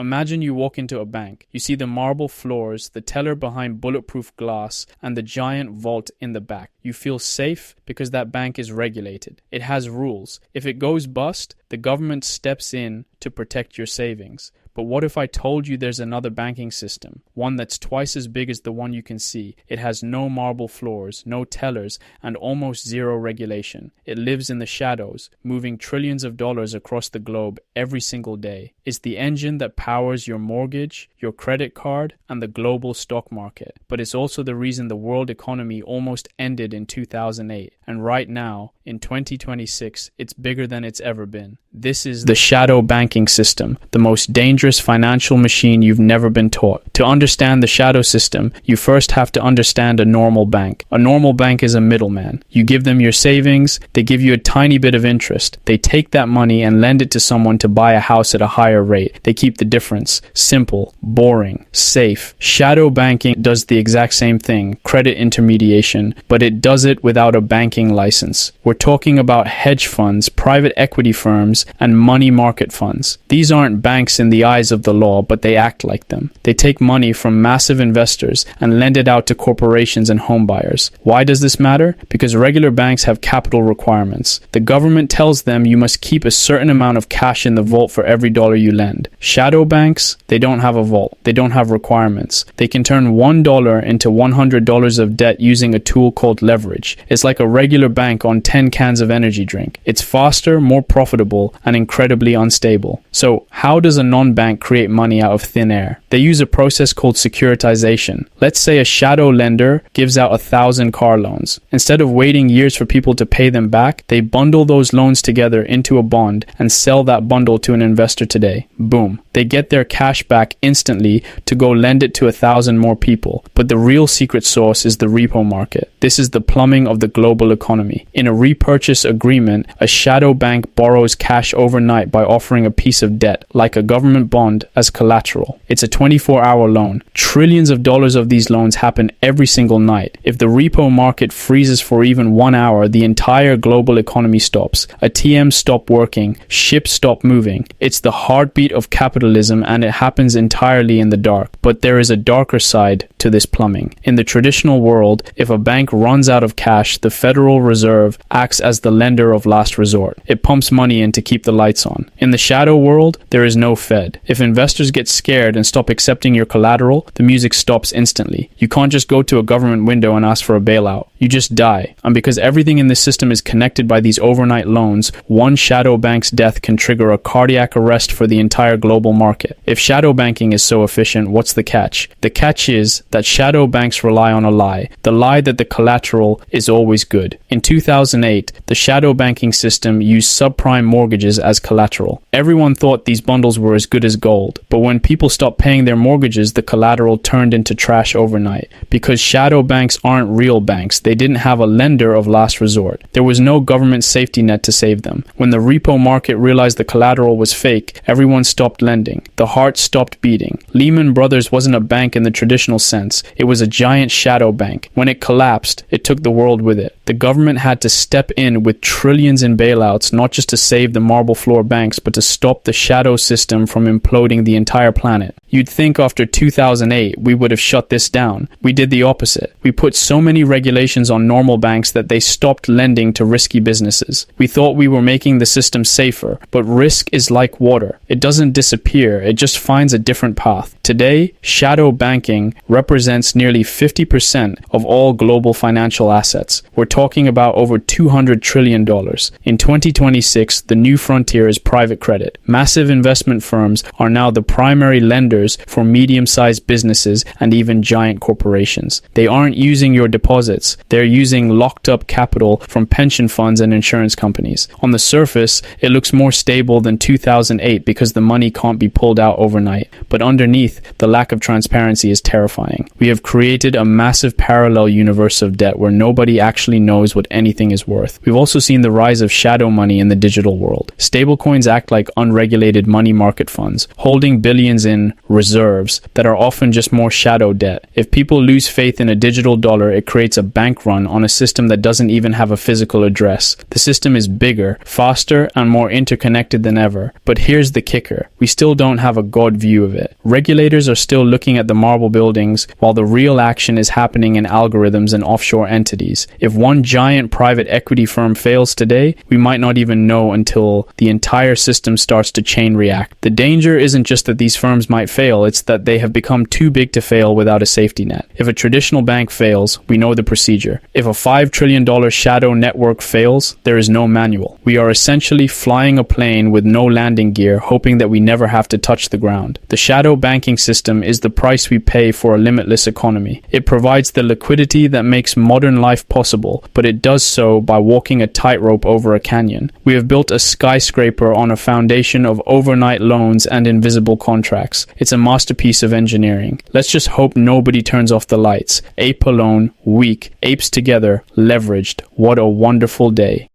Imagine you walk into a bank. You see the marble floors, the teller behind bulletproof glass, and the giant vault in the back. You feel safe because that bank is regulated. It has rules. If it goes bust, the government steps in to protect your savings. But what if I told you there's another banking system, one that's twice as big as the one you can see? It has no marble floors, no tellers, and almost zero regulation. It lives in the shadows, moving trillions of dollars across the globe every single day. It's the engine that powers your mortgage, your credit card, and the global stock market. But it's also the reason the world economy almost ended in 2008. And right now, in 2026, it's bigger than it's ever been. This is the shadow banking system, the most dangerous financial machine you've never been taught. To understand the shadow system, you first have to understand a normal bank. A normal bank is a middleman. You give them your savings, they give you a tiny bit of interest. They take that money and lend it to someone to buy a house at a higher rate. They keep the difference. Simple, boring, safe. Shadow banking does the exact same thing, credit intermediation, but it does it without a banking license. We're talking about hedge funds, private equity firms, and money market funds. These aren't banks in the eyes of the law, but they act like them. They take money from massive investors and lend it out to corporations and home buyers. Why does this matter? Because regular banks have capital requirements. The government tells them you must keep a certain amount of cash in the vault for every dollar you lend. Shadow banks, they don't have a vault. They don't have requirements. They can turn $1 into $100 of debt using a tool called leverage. It's like a regular bank on 10 cans of energy drink. It's faster, more profitable, and incredibly unstable. So how does a non-bank create money out of thin air? They use a process called securitization. Let's say a shadow lender gives out 1,000 car loans. Instead of waiting years for people to pay them back, they bundle those loans together into a bond and sell that bundle to an investor today. Boom. They get their cash back instantly to go lend it to 1,000 more people. But the real secret sauce is the repo market. This is the plumbing of the global economy. In a repurchase agreement, a shadow bank borrows cash overnight by offering a piece of debt, like a government bond, as collateral. It's a 24-hour loan. Trillions of dollars of these loans happen every single night. If the repo market freezes for even 1 hour, the entire global economy stops. ATMs stop working. Ships stop moving. It's the heartbeat of capitalism, and it happens entirely in the dark. But there is a darker side to this plumbing. In the traditional world, if a bank runs out of cash, the Federal Reserve acts as the lender of last resort. It pumps money in to keep the lights on. In the shadow world, there is no Fed. If investors get scared and stop accepting your collateral, the music stops instantly. You can't just go to a government window and ask for a bailout. You just die. And because everything in this system is connected by these overnight loans, one shadow bank's death can trigger a cardiac arrest for the entire global market. If shadow banking is so efficient, what's the catch? The catch is that shadow banks rely on a lie. The lie that the collateral is always good. In 2008, the shadow banking system used subprime mortgages as collateral. Everyone thought these bundles were as good as gold, but when people stopped paying their mortgages, the collateral turned into trash overnight. Because shadow banks aren't real banks, they didn't have a lender of last resort. There was no government safety net to save them. When the repo market realized the collateral was fake, everyone stopped lending. The heart stopped beating. Lehman Brothers wasn't a bank in the traditional sense. It was a giant shadow bank. When it collapsed, it took the world with it. The government had to step in with trillions in bailouts, not just to save the marble floor banks, but to stop the shadow system from imploding the entire planet. You'd think after 2008 we would have shut this down. We did the opposite. We put so many regulations on normal banks that they stopped lending to risky businesses. We thought we were making the system safer, but risk is like water. It doesn't disappear, it just finds a different path. Today, shadow banking represents nearly 50% of all global financial assets. We're talking about over $200 trillion. In 2026, the new frontier is private credit. Massive investment firms are now the primary lenders for medium-sized businesses and even giant corporations. They aren't using your deposits. They're using locked-up capital from pension funds and insurance companies. On the surface, it looks more stable than 2008 because the money can't be pulled out overnight. but underneath, the lack of transparency is terrifying. We have created a massive parallel universe of debt where nobody actually knows what anything is worth. We've also seen the rise of shadow money in the digital world. Stablecoins act like unregulated money market funds, holding billions in reserves that are often just more shadow debt. If people lose faith in a digital dollar, it creates a bank run on a system that doesn't even have a physical address. The system is bigger, faster, and more interconnected than ever. But here's the kicker. We still don't have a God view of it. Regulators are still looking at the marble buildings while the real action is happening in algorithms and offshore entities. If one giant private equity firm fails today, we might not even know until the entire system starts to chain react. The danger isn't just that these firms might fail, it's that they have become too big to fail without a safety net. If a traditional bank fails, we know the procedure. If a $5 trillion shadow network fails, there is no manual. We are essentially flying a plane with no landing gear, hoping that we never have to touch the ground. The shadow banking system is the price we pay for a limitless economy. It provides the liquidity that makes modern life possible, but it does so by walking a tightrope over a canyon. We have built a skyscraper on a foundation of overnight loans and invisible contracts. It's a masterpiece of engineering. Let's just hope nobody turns off the lights. Ape alone, weak. Apes together, leveraged. What a wonderful day.